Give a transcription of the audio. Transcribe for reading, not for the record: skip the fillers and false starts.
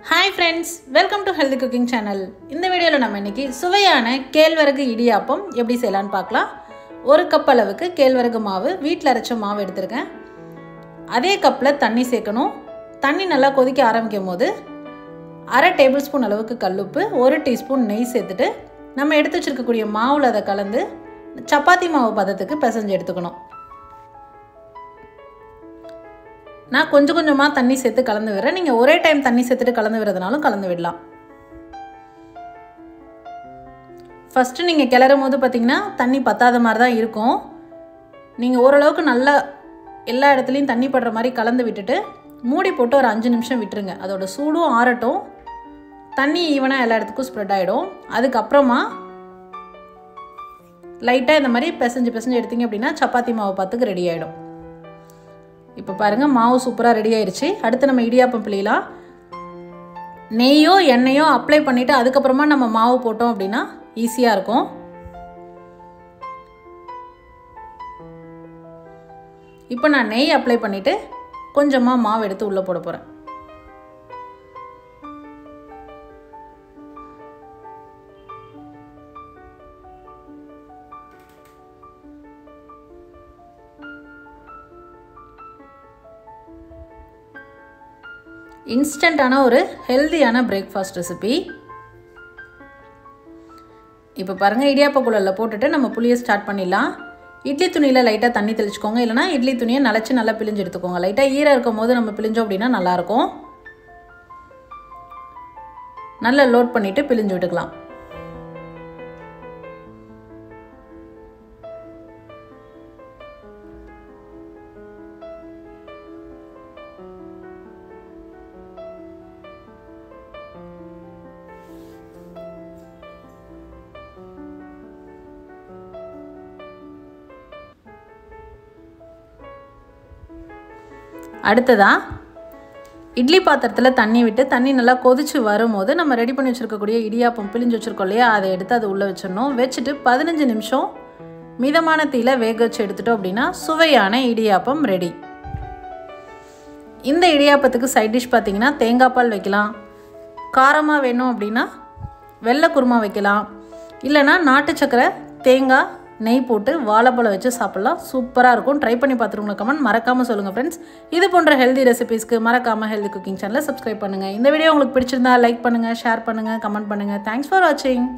Hi friends, welcome to Healthy Cooking Channel. இந்த வீடியோல நம்ம இன்னைக்கு சுவையான கேழ்வரகு இடியாப்பம் எப்படி செய்யலாம்னு பார்க்கலாம். 1 கப் அளவுக்கு கேழ்வரகு மாவு வீட்ல அரைச்ச மாவு எடுத்துர்க்கேன். அதே கப்ல தண்ணி சேர்க்கணும். தண்ணி நல்லா கொதிக்க ஆரம்பிக்கும்போது 1/2 டேபிள்ஸ்பூன் அளவுக்கு கல்லுப்பு, 1 டீஸ்பூன் நெய் சேர்த்துட்டு நம்ம எடுத்து வச்சிருக்கக்கூடிய மாவுல அத கலந்து சப்பாத்தி மாவு பதத்துக்கு பிசைஞ்சு எடுத்துக்கணும். நான் கொஞ்சமா தண்ணி சேர்த்து கலந்து விடுறேன். நீங்க ஒரே டைம் தண்ணி சேர்த்துட்டு கலந்து விடுறதுனாலும் கலந்து விடலாம். ஃபர்ஸ்ட் நீங்க கிளறும்போது பாத்தீங்கன்னா தண்ணி பத்தாத மாதிரி தான் இருக்கும். நீங்க ஓரளவுக்கு நல்லா எல்லா இடத்துலயும் தண்ணி படுற மாதிரி கலந்து விட்டுட்டு மூடி போட்டு ஒரு 5 நிமிஷம் விட்டுருங்க. அதோட சூடும் ஆறட்டும். தண்ணி ஈவனா எல்லா இடத்துக்கும் ஸ்ப்ரெட் ஆயிடும். அதுக்கு அப்புறமா லைட்டா இந்த மாதிரி பிசைஞ்சு எடுத்தீங்க அப்படினா சப்பாத்தி மாவு பாத்துக்கு ரெடி ஆயிடும். இப்போ பாருங்க மாவு சூப்பரா ரெடி ஆயிருச்சு. அடுத்து நம்ம இடியாப்பம் பிழியலாம். நெய்யோ எண்ணெயோ அப்ளை பண்ணிட்டு அதுக்கு அப்புறமா நம்ம மாவு போட்டோம் அப்படினா ஈஸியா இருக்கும். இப்போ நான் நெய் அப்ளை பண்ணிட்டு கொஞ்சமா மாவு எடுத்து உள்ள போட போறேன். இன்ஸ்டன்டான ஒரு ஹெல்தியான பிரேக்ஃபாஸ்ட் ரெசிபி. இப்போ பாருங்க இடியாப்ப குழல்ல போட்டுட்டு நம்ம புளிய ஸ்டார்ட் பண்ணிடலாம். இட்லி துணியில லைட்டா தண்ணி தெளிச்சுக்கோங்க. இல்லனா இட்லி துணியை நலச்சு நல்லா பிழிஞ்சு எடுத்துக்கோங்க. லைட்டா ஈரம் இருக்கும்போது நம்ம பிழிஞ்சோம் அப்படினா நல்லா இருக்கும். நல்லா லோட் பண்ணிட்டு பிழிஞ்சு விட்டுக்கலாம். அடுத்ததா இட்லி பாத்திரத்தில் தண்ணி விட்டு தண்ணி நல்லா கொதிச்சு வரும்போது நம்ம ரெடி பண்ணி வச்சிருக்கக்கூடிய இடியாப்பம் பிழிஞ்சு வச்சிருக்கோம் இல்லையா, அதை எடுத்து அது உள்ளே வச்சிடணும். வச்சுட்டு 15 நிமிஷம் மிதமான தீயில வேக வச்சு எடுத்துட்டோம் அப்படின்னா சுவையான இடியாப்பம் ரெடி. இந்த இடியாப்பத்துக்கு சைட் டிஷ் பார்த்தீங்கன்னா தேங்காய் பால் வைக்கலாம். காரமாக வேணும் அப்படின்னா வெள்ளை குருமா வைக்கலாம். இல்லைனா நாட்டு சக்கரை தேங்காய் நெய் போட்டு வாழைப்பழம் வச்சு சாப்பிடலாம். சூப்பராக இருக்கும். ட்ரை பண்ணி பார்த்துருங்க. கமெண்ட் மறக்காமல் சொல்லுங்கள் ஃப்ரெண்ட்ஸ். இது போன்ற ஹெல்தி ரெசிபீஸ்க்கு மறக்காமல் ஹெல்தி குக்கிங் சேனலை சப்ஸ்கிரைப் பண்ணுங்கள். இந்த வீடியோ உங்களுக்கு பிடிச்சிருந்தா லைக் பண்ணுங்கள், ஷேர் பண்ணுங்கள், கமெண்ட் பண்ணுங்கள். தேங்க்ஸ் ஃபார் வாட்சிங்.